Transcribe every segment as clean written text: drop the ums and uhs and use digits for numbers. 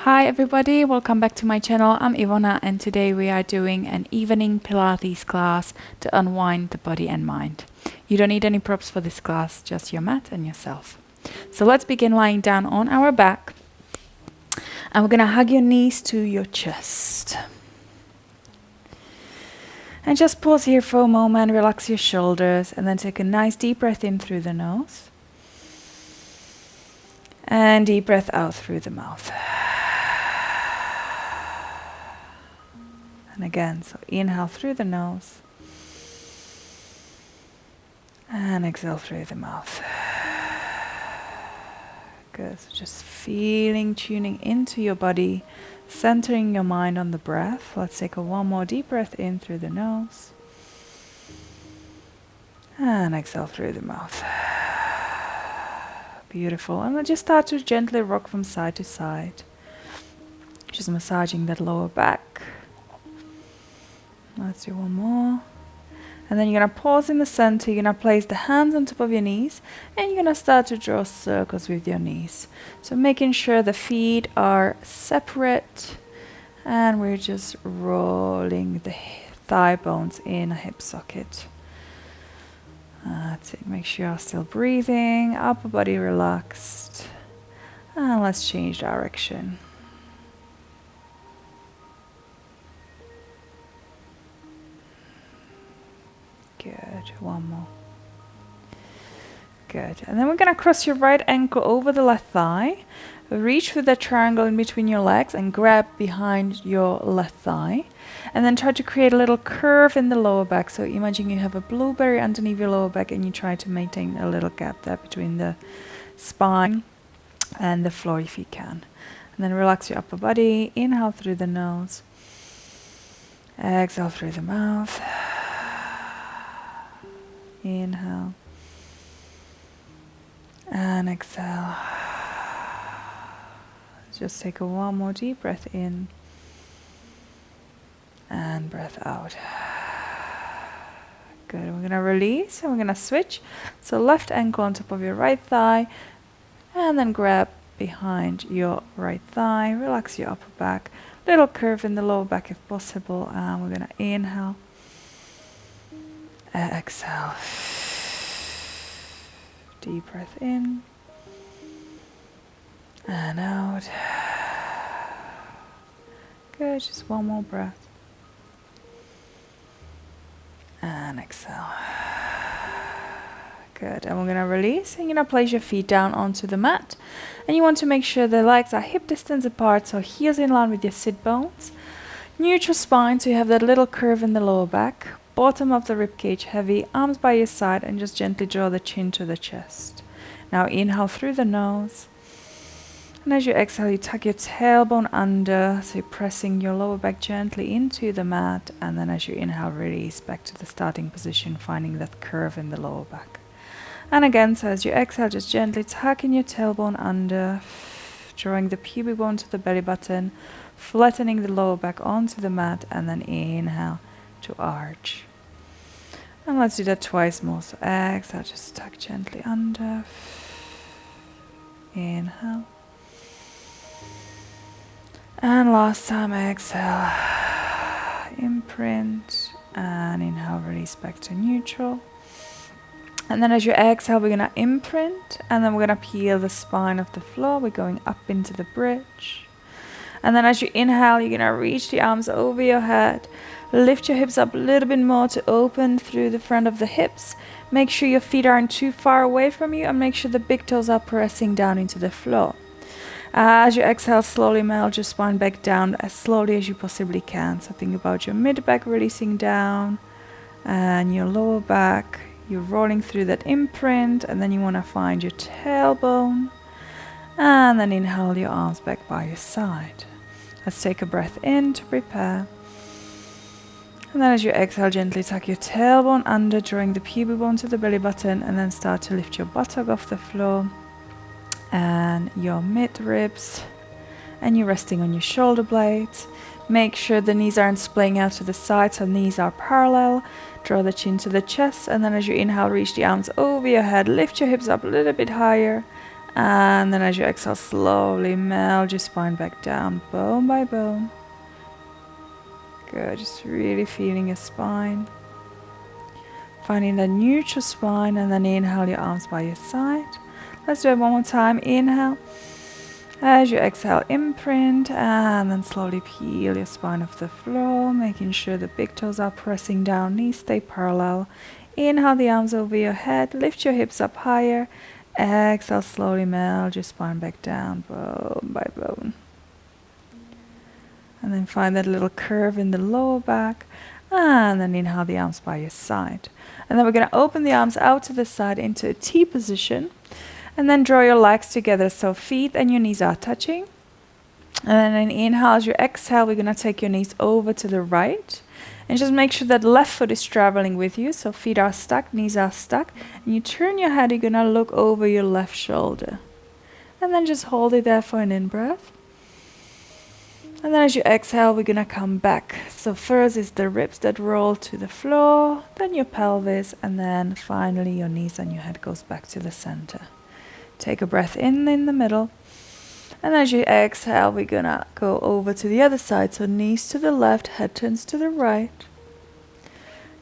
Hi everybody, welcome back to my channel. I'm Ivona and today we are doing an evening Pilates class to unwind the body and mind. You don't need any props for this class, just your mat and yourself. So let's begin lying down on our back and we're going to hug your knees to your chest. And just pause here for a moment, relax your shoulders and then take a nice deep breath in through the nose and deep breath out through the mouth. And again, so inhale through the nose and exhale through the mouth. Good, so just feeling, tuning into your body, centering your mind on the breath. Let's take one more deep breath in through the nose and exhale through the mouth. Beautiful. And we'll just start to gently rock from side to side, just massaging that lower back. Let's do one more. And then you're going to pause in the center. You're going to place the hands on top of your knees. And you're going to start to draw circles with your knees. So making sure the feet are separate. And we're just rolling the thigh bones in a hip socket. That's it. Make sure you're still breathing. Upper body relaxed. And let's change direction. Good, one more. Good, and then we're going to cross your right ankle over the left thigh. Reach with that triangle in between your legs and grab behind your left thigh. And then try to create a little curve in the lower back. So imagine you have a blueberry underneath your lower back and you try to maintain a little gap there between the spine and the floor if you can. And then relax your upper body. Inhale through the nose. Exhale through the mouth. Inhale and exhale. Just take one more deep breath in and breath out. Good. We're going to release and we're going to switch. So left ankle on top of your right thigh and then grab behind your right thigh. Relax your upper back. Little curve in the lower back if possible. And we're going to inhale. Exhale. Deep breath in and out. Good, just one more breath. And exhale. Good, and we're going to release. And you're going to place your feet down onto the mat. And you want to make sure the legs are hip distance apart, so heels in line with your sit bones. Neutral spine, so you have that little curve in the lower back. Bottom of the ribcage heavy, arms by your side, and just gently draw the chin to the chest. Now inhale through the nose. And as you exhale, you tuck your tailbone under, so you're pressing your lower back gently into the mat. And then as you inhale, release back to the starting position, finding that curve in the lower back. And again, so as you exhale, just gently tucking your tailbone under, drawing the pubic bone to the belly button, flattening the lower back onto the mat, and then inhale to arch. And let's do that twice more. So exhale, just tuck gently under. Inhale. And last time, exhale. Imprint. And inhale, release back to neutral. And then as you exhale, we're going to imprint. And then we're going to peel the spine of the floor. We're going up into the bridge. And then as you inhale, you're going to reach the arms over your head. Lift your hips up a little bit more to open through the front of the hips. Make sure your feet aren't too far away from you and make sure the big toes are pressing down into the floor. As you exhale, slowly melt your spine back down as slowly as you possibly can. So think about your mid-back releasing down and your lower back. You're rolling through that imprint and then you want to find your tailbone. And then inhale your arms back by your side. Let's take a breath in to prepare. And then as you exhale, gently tuck your tailbone under, drawing the pubic bone to the belly button, and then start to lift your buttock off the floor and your mid ribs, and you're resting on your shoulder blades. Make sure the knees aren't splaying out to the side, so knees are parallel. Draw the chin to the chest, and then as you inhale, reach the arms over your head, lift your hips up a little bit higher, And then as you exhale, slowly melt your spine back down, bone by bone. Good, just really feeling your spine. Finding that neutral spine, and then inhale your arms by your side. Let's do it one more time. Inhale. As you exhale, imprint, and then slowly peel your spine off the floor, making sure the big toes are pressing down, knees stay parallel. Inhale the arms over your head, lift your hips up higher. Exhale, slowly melt your spine back down, bone by bone. And then find that little curve in the lower back, and then inhale the arms by your side. And then we're going to open the arms out to the side into a T position. And then draw your legs together so feet and your knees are touching. And then inhale, as you exhale, we're going to take your knees over to the right. And just make sure that left foot is traveling with you. So feet are stuck, knees are stuck. And you turn your head, you're going to look over your left shoulder. And then just hold it there for an in-breath. And then as you exhale, we're going to come back. So first is the ribs that roll to the floor, then your pelvis, and then finally your knees and your head goes back to the center. Take a breath in the middle. And as you exhale, we're going to go over to the other side. So knees to the left, head turns to the right.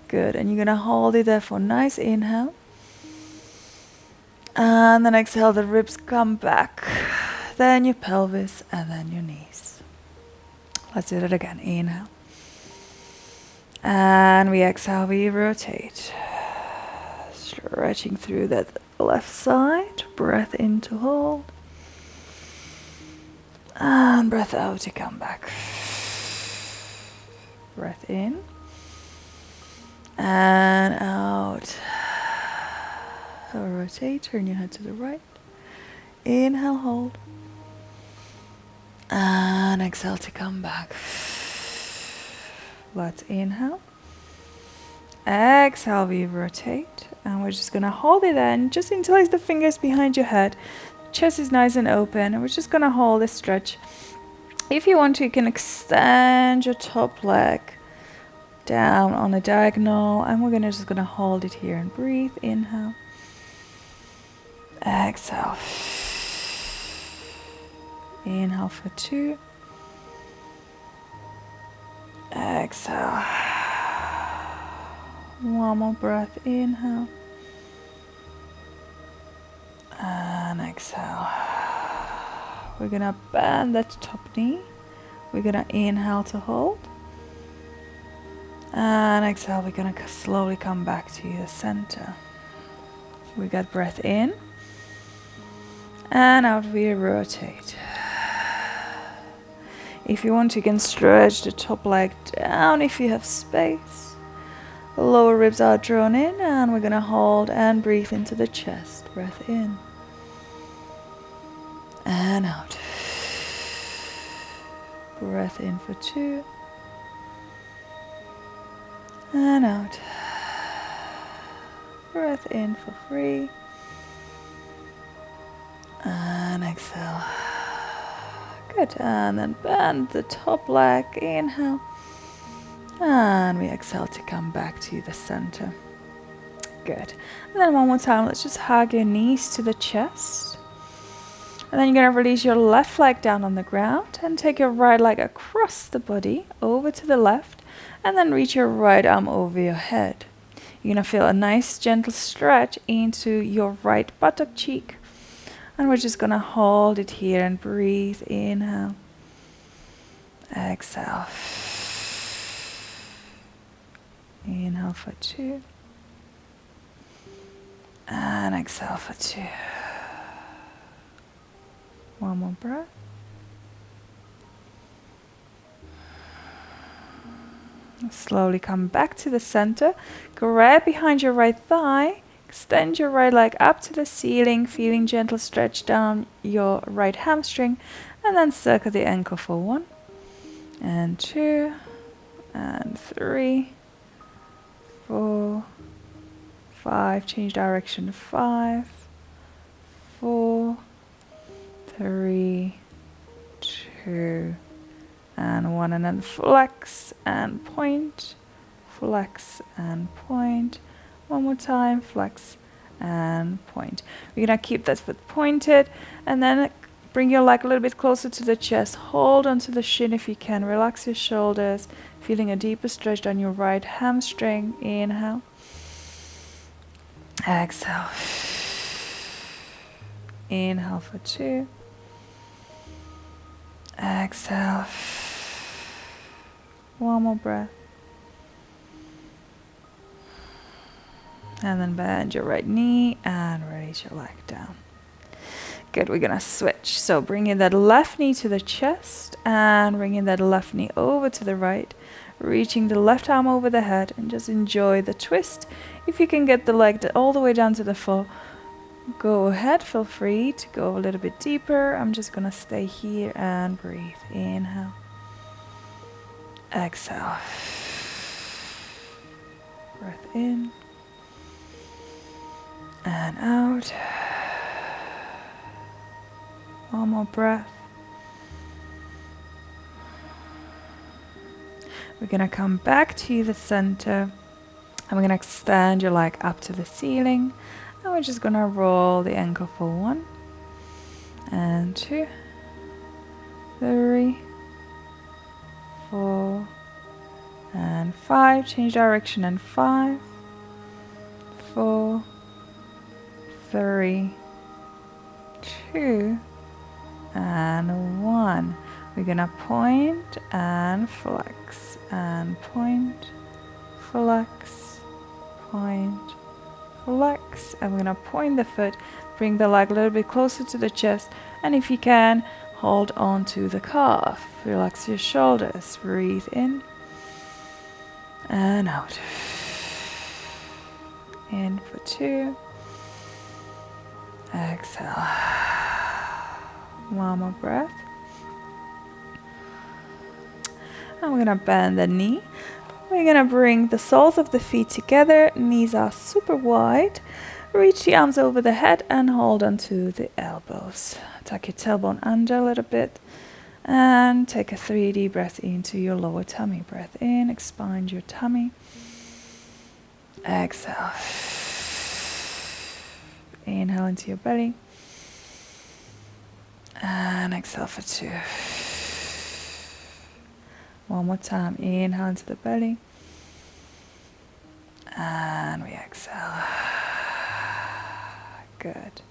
Good. And you're going to hold it there for a nice inhale. And then exhale, the ribs come back. Then your pelvis and then your knees. Let's do that again. Inhale. And we exhale, we rotate. Stretching through that left side. Breath in to hold. And breath out to come back. Breath in. And out. Rotate, turn your head to the right. Inhale, hold. And exhale to come back. Let's inhale. Exhale, we rotate. And we're just going to hold it in. Just interlace the fingers behind your head. Chest is nice and open. And we're just going to hold this stretch. If you want to, you can extend your top leg down on a diagonal. And we're just going to hold it here and breathe. Inhale. Exhale. Inhale for 2. Exhale. One more breath. Inhale. And exhale. We're going to bend that top knee. We're going to inhale to hold. And exhale. We're going to slowly come back to the center. We got breath in. And out we rotate. If you want, you can stretch the top leg down if you have space. The lower ribs are drawn in, and we're going to hold and breathe into the chest. Breath in. And out. Breath in for 2. And out. Breath in for 3. And exhale. Good. And then bend the top leg. Inhale. And we exhale to come back to the center. Good. And then one more time, let's just hug your knees to the chest. And then you're going to release your left leg down on the ground and take your right leg across the body over to the left. And then reach your right arm over your head. You're going to feel a nice gentle stretch into your right buttock cheek. And we're just going to hold it here and breathe. Inhale. Exhale. Inhale for 2. And exhale for 2. One more breath. Slowly come back to the center. Grab behind your right thigh. Extend your right leg up to the ceiling, feeling gentle stretch down your right hamstring, and then circle the ankle for 1, and 2, and 3, 4, 5, change direction, 5, 4, 3, 2, and 1, and then flex and point, flex and point. One more time, flex and point. We're gonna keep that foot pointed, and then bring your leg a little bit closer to the chest. Hold onto the shin if you can. Relax your shoulders, feeling a deeper stretch down your right hamstring. Inhale. Exhale. Inhale for 2. Exhale. One more breath. And then bend your right knee and raise your leg down. Good, we're gonna switch. So bringing that left knee to the chest and bringing that left knee over to the right. Reaching the left arm over the head and just enjoy the twist. If you can get the leg all the way down to the floor, go ahead, feel free to go a little bit deeper. I'm just gonna stay here and breathe. Inhale. Exhale. Breath in and out. One more breath. We're gonna come back to the center and we're gonna extend your leg up to the ceiling, and we're just gonna roll the ankle for 1 and 2, 3, 4 and 5. Change direction and 5, 4, 3, 2 and 1. We're gonna point and flex and point, flex, point, flex, and we're gonna point the foot, bring the leg a little bit closer to the chest, and if you can, hold on to the calf. Relax your shoulders. Breathe in and out. In for 2. Exhale. One more breath. And we're gonna bend the knee. We're gonna bring the soles of the feet together. Knees are super wide. Reach the arms over the head and hold onto the elbows. Tuck your tailbone under a little bit. And take a 3 deep breaths into your lower tummy. Breath in, expand your tummy. Exhale. Inhale into your belly. And exhale for 2. One more time. Inhale into the belly. And we exhale. Good.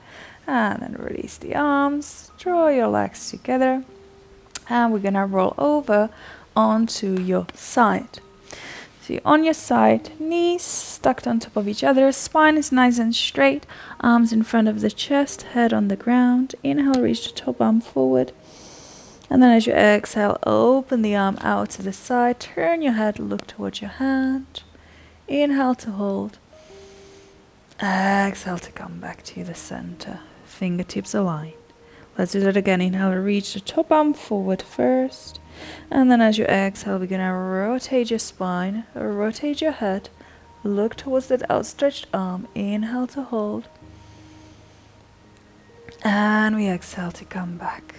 And then release the arms. Draw your legs together. And we're gonna roll over onto your side. So you're on your side, knees stacked on top of each other, spine is nice and straight, arms in front of the chest, head on the ground. Inhale, reach the top arm forward. And then as you exhale, open the arm out to the side, turn your head, look towards your hand. Inhale to hold. Exhale to come back to the center. Fingertips align. Let's do that again. Inhale, reach the top arm forward first. And then as you exhale, we're gonna rotate your spine, rotate your head, look towards that outstretched arm. Inhale to hold. And we exhale to come back.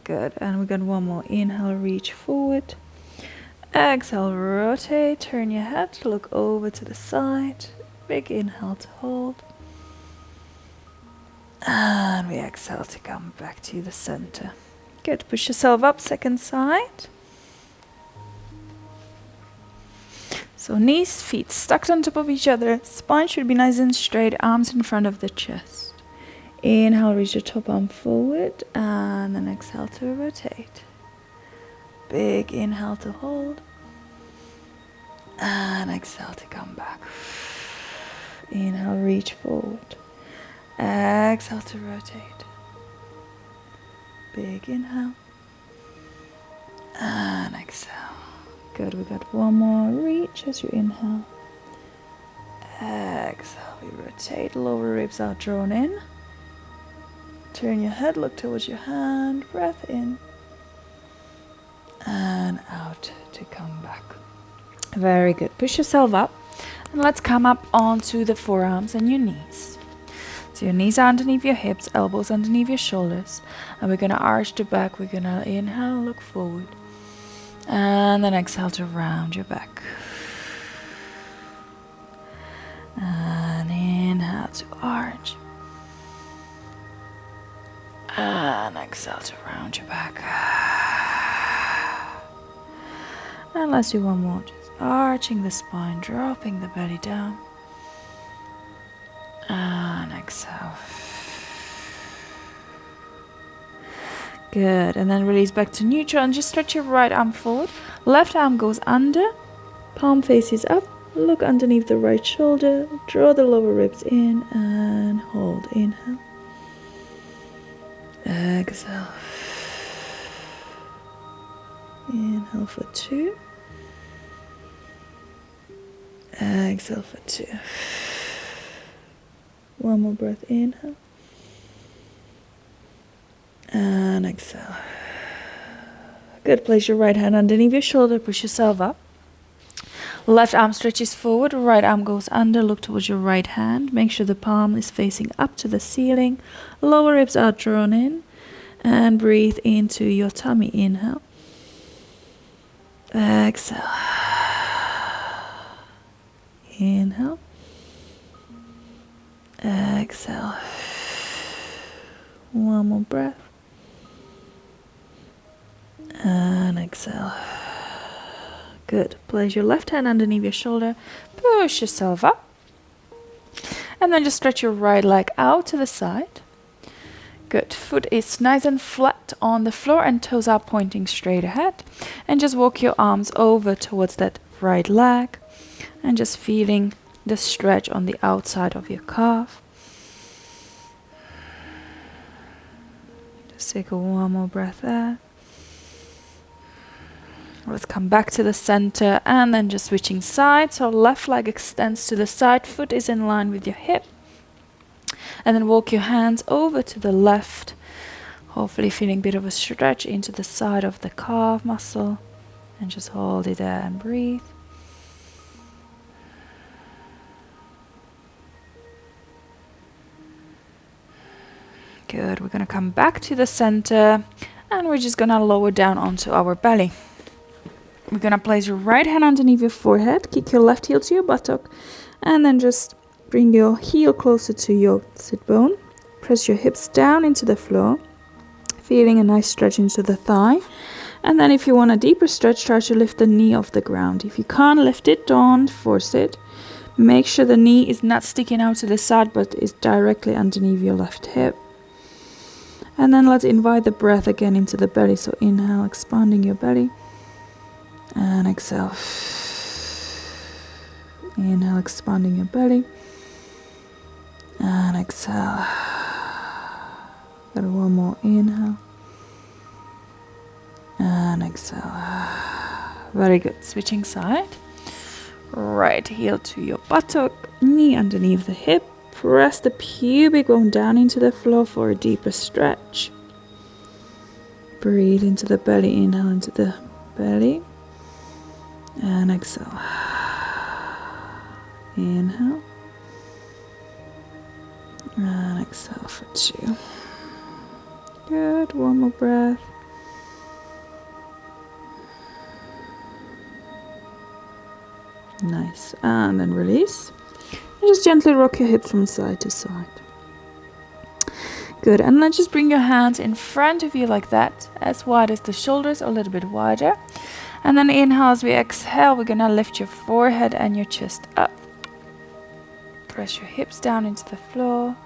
Good. And we got one more. Inhale, reach forward. Exhale, rotate, turn your head, look over to the side. Big inhale to hold. And we exhale to come back to the center. Good. Push yourself up, second side. So knees, feet stacked on top of each other. Spine should be nice and straight, arms in front of the chest. Inhale, reach your top arm forward, and then exhale to rotate. Big inhale to hold. And exhale to come back. Inhale, reach forward. Exhale to rotate. Big inhale. And exhale. Good, we got one more. Reach as you inhale. Exhale, we rotate. Lower ribs are drawn in. Turn your head, look towards your hand. Breath in. And out to come back. Very good. Push yourself up. And let's come up onto the forearms and your knees. So your knees are underneath your hips, elbows underneath your shoulders. And we're going to arch the back. We're going to inhale, look forward. And then exhale to round your back. And inhale. inhale to arch. And exhale to round your back. And let's do one more. Just arching the spine, dropping the belly down. And exhale. Good. And then release back to neutral and just stretch your right arm forward. Left arm goes under. Palm faces up. Look underneath the right shoulder. Draw the lower ribs in and hold. Inhale. Exhale. Inhale for 2. Exhale for 2. One more breath. Inhale. And exhale. Good. Place your right hand underneath your shoulder. Push yourself up. Left arm stretches forward. Right arm goes under. Look towards your right hand. Make sure the palm is facing up to the ceiling. Lower ribs are drawn in. And breathe into your tummy. Inhale. Exhale. Inhale. Exhale. One more breath. And exhale. Good. Place your left hand underneath your shoulder. Push yourself up. And then just stretch your right leg out to the side. Good. Foot is nice and flat on the floor and toes are pointing straight ahead. And just walk your arms over towards that right leg. And just feeling the stretch on the outside of your calf. Just take one more breath there. Let's come back to the center and then just switching sides. So left leg extends to the side, foot is in line with your hip. And then walk your hands over to the left. Hopefully feeling a bit of a stretch into the side of the calf muscle. And just hold it there and breathe. Good. We're going to come back to the center and we're just going to lower down onto our belly. We're going to place your right hand underneath your forehead, kick your left heel to your buttock, and then just bring your heel closer to your sit bone. Press your hips down into the floor, feeling a nice stretch into the thigh. And then if you want a deeper stretch, try to lift the knee off the ground. If you can't lift it, don't force it. Make sure the knee is not sticking out to the side, but is directly underneath your left hip. And then let's invite the breath again into the belly. So inhale, expanding your belly. And exhale. Inhale, expanding your belly. And exhale. Got one more inhale. And exhale. Very good. Switching side. Right heel to your buttock. Knee underneath the hip. Press the pubic bone down into the floor for a deeper stretch. Breathe into the belly. Inhale into the belly. And exhale. Inhale. And exhale for 2. Good. One more breath. Nice. And then release. And just gently rock your hips from side to side. Good. And then just bring your hands in front of you like that, as wide as the shoulders, or a little bit wider. And then inhale as we exhale, we're going to lift your forehead and your chest up. Press your hips down into the floor.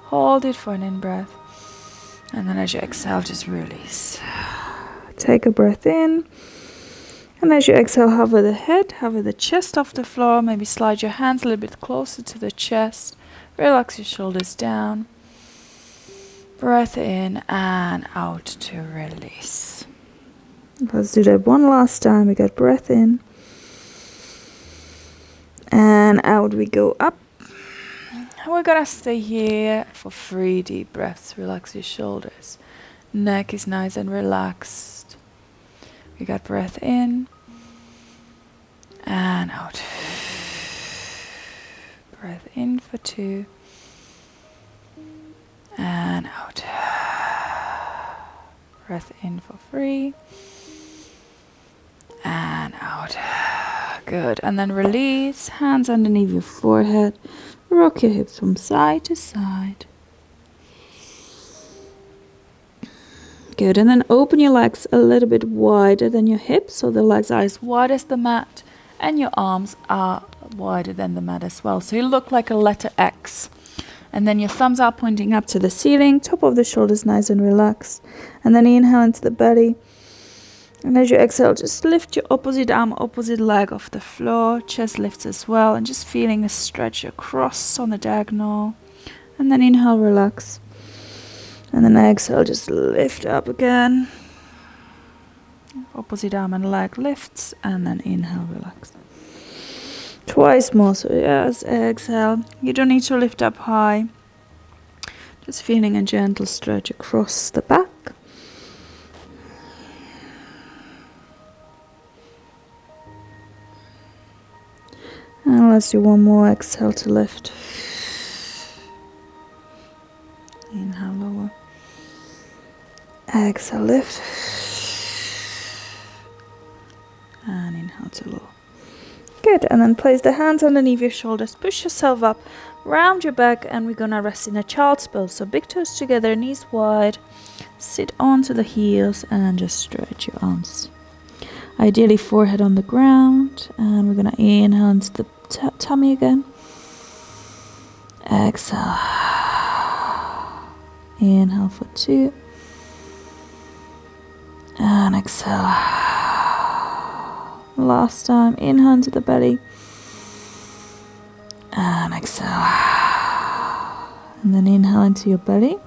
Hold it for an in-breath. And then as you exhale, just release. Take a breath in. And as you exhale, hover the head, hover the chest off the floor. Maybe slide your hands a little bit closer to the chest. Relax your shoulders down. Breath in and out to release. Let's do that one last time. We got breath in. And out we go up. And we're going to stay here for 3 deep breaths. Relax your shoulders. Neck is nice and relaxed. We got breath in. And out. Breath in for 2. And out. Breath in for 3. And out. Good. And then release. Hands underneath your forehead. Rock your hips from side to side. Good, and then open your legs a little bit wider than your hips, so the legs are as wide as the mat, and your arms are wider than the mat as well. So you look like a letter X. And then your thumbs are pointing up to the ceiling, top of the shoulders nice and relaxed. And then inhale into the belly. And as you exhale, just lift your opposite arm, opposite leg off the floor. Chest lifts as well, and just feeling a stretch across on the diagonal. And then inhale, relax. And then exhale, just lift up again. Opposite arm and leg lifts, and then inhale, relax. Twice more, so yes, exhale. You don't need to lift up high. Just feeling a gentle stretch across the back. And let's do one more, exhale to lift. Inhale, lower. Exhale, lift. And inhale to lower. Good, and then place the hands underneath your shoulders. Push yourself up, round your back, and we're gonna rest in a child's pose. So big toes together, knees wide. Sit onto the heels and just stretch your arms. Ideally forehead on the ground, and we're gonna inhale into the tummy again. Exhale. Inhale for 2. And exhale. Last time, inhale into the belly. And exhale. And then inhale into your belly.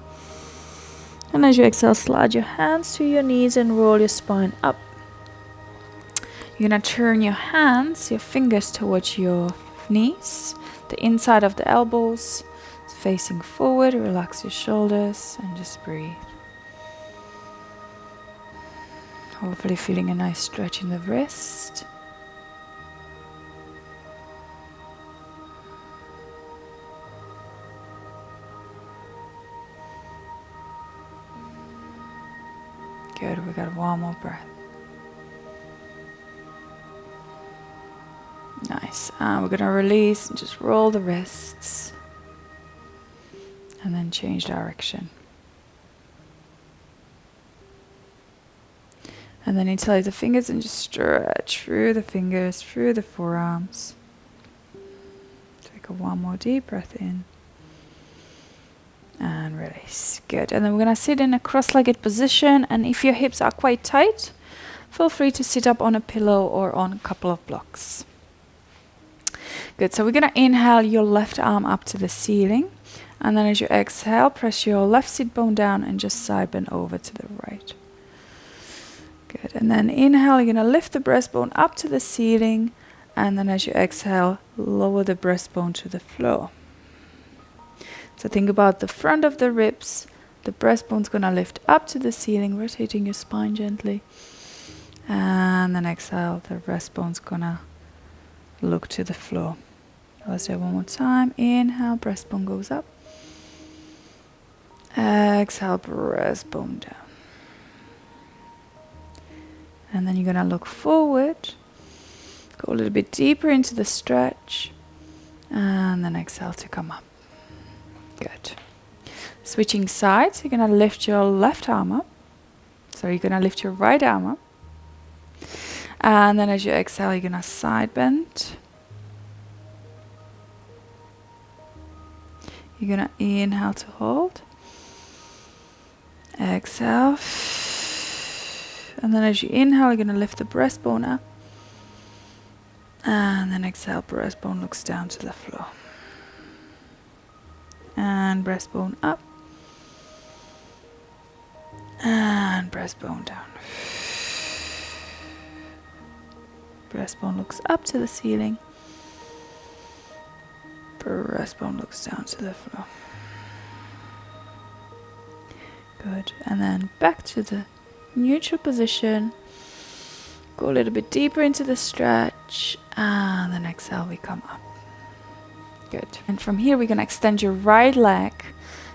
And as you exhale, slide your hands to your knees and roll your spine up. You're going to turn your hands, your fingers towards your knees. The inside of the elbows is facing forward. Relax your shoulders and just breathe. Hopefully feeling a nice stretch in the wrist. Good, we got one more breath. Nice. And we're going to release and just roll the wrists. And then change direction. And then interlace the fingers and just stretch through the fingers, through the forearms. Take one more deep breath in. And release. Good. And then we're going to sit in a cross-legged position. And if your hips are quite tight, feel free to sit up on a pillow or on a couple of blocks. Good. So we're going to inhale your left arm up to the ceiling. And then as you exhale, press your left sit bone down and just side bend over to the right. Good. And then inhale, you're going to lift the breastbone up to the ceiling. And then as you exhale, lower the breastbone to the floor. So think about the front of the ribs. The breastbone's going to lift up to the ceiling, rotating your spine gently. And then exhale, the breastbone's going to look to the floor. Let's do it one more time. Inhale, breastbone goes up. Exhale, breastbone down. And then you're going to look forward. Go a little bit deeper into the stretch. And then exhale to come up. Good. Switching sides, you're going to lift your left arm up. So you're going to lift your right arm up. And then as you exhale, you're going to side bend. You're going to inhale to hold. Exhale. And then as you inhale, you're going to lift the breastbone up. And then exhale, breastbone looks down to the floor. And breastbone up. And breastbone down. Breastbone looks up to the ceiling. Breastbone looks down to the floor. Good. And then back to the neutral position. Go a little bit deeper into the stretch. And then exhale, we come up. Good. And from here, we're going to extend your right leg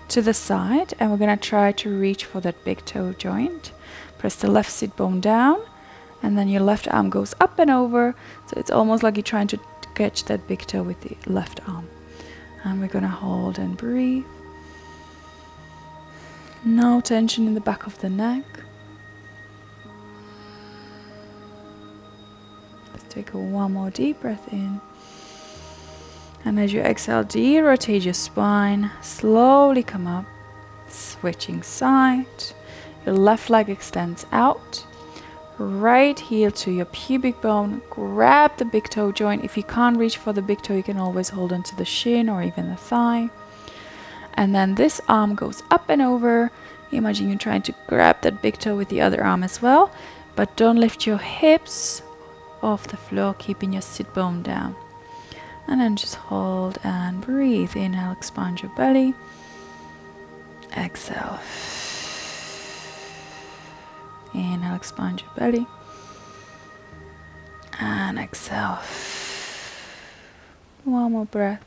to the side. And we're going to try to reach for that big toe joint. Press the left sit bone down. And then your left arm goes up and over. So it's almost like you're trying to catch that big toe with the left arm. And we're going to hold and breathe. No tension in the back of the neck. Let's take one more deep breath in. And as you exhale, de-rotate your spine. Slowly come up. Switching side. Your left leg extends out. Right heel to your pubic bone. Grab the big toe joint. If you can't reach for the big toe, you can always hold onto the shin or even the thigh. And then this arm goes up and over. Imagine you're trying to grab that big toe with the other arm as well. But don't lift your hips off the floor, keeping your sit bone down. And then just hold and breathe. Inhale, expand your belly. Exhale. Inhale, expand your belly. And exhale. One more breath.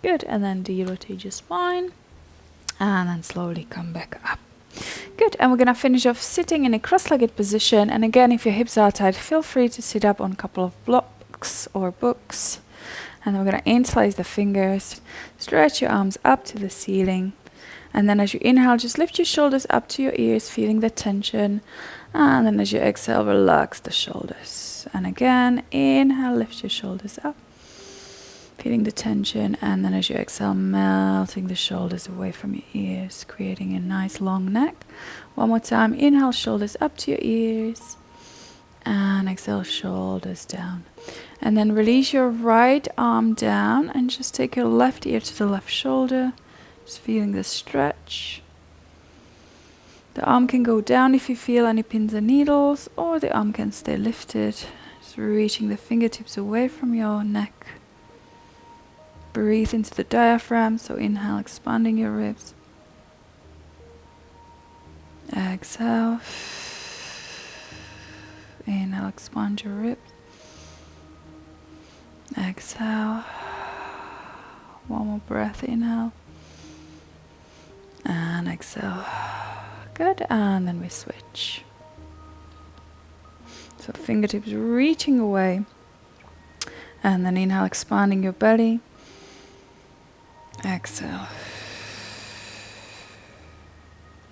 Good. And then de-rotate your spine. And then slowly come back up. Good. And we're going to finish off sitting in a cross-legged position. And again, if your hips are tight, feel free to sit up on a couple of blocks or books. And then we're going to interlace the fingers. Stretch your arms up to the ceiling. And then as you inhale, just lift your shoulders up to your ears, feeling the tension. And then as you exhale, relax the shoulders. And again, inhale, lift your shoulders up, feeling the tension. And then as you exhale, melting the shoulders away from your ears, creating a nice long neck. One more time, inhale, shoulders up to your ears. And exhale, shoulders down. And then release your right arm down and just take your left ear to the left shoulder. Just feeling the stretch. The arm can go down if you feel any pins and needles, or the arm can stay lifted. Just reaching the fingertips away from your neck. Breathe into the diaphragm, so inhale, expanding your ribs. Exhale. Inhale, expand your ribs. Exhale. One more breath, inhale. And exhale. Good. And then we switch. So fingertips reaching away. And then inhale, expanding your belly. Exhale.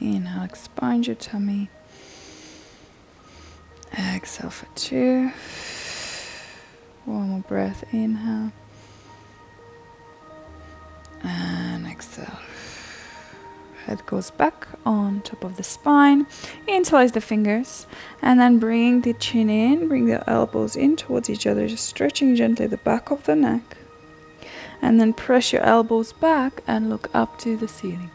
Inhale, expand your tummy. Exhale for 2. One more breath, inhale. And exhale. Head goes back on top of the spine. Interlace the fingers. And then bring the chin in. Bring the elbows in towards each other. Just stretching gently the back of the neck. And then press your elbows back and look up to the ceiling.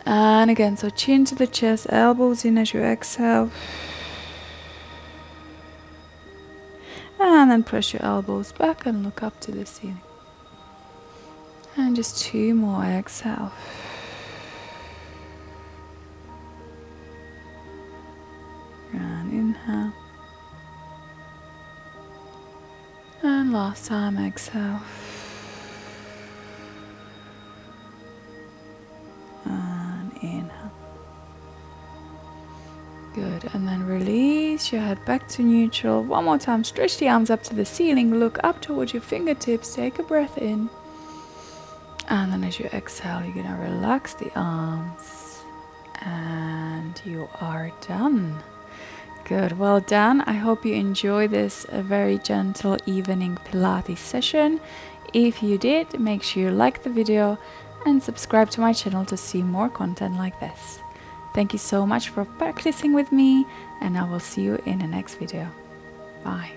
And again, so chin to the chest. Elbows in as you exhale. And then press your elbows back and look up to the ceiling. And just 2 more. Exhale. And inhale. And last time, exhale. And inhale. Good. And then release your head back to neutral. One more time. Stretch the arms up to the ceiling. Look up towards your fingertips. Take a breath in. And then as you exhale, you're going to relax the arms. And you are done. Good, well done. I hope you enjoy this very gentle evening Pilates session. If you did, make sure you like the video and subscribe to my channel to see more content like this. Thank you so much for practicing with me, and I will see you in the next video. Bye.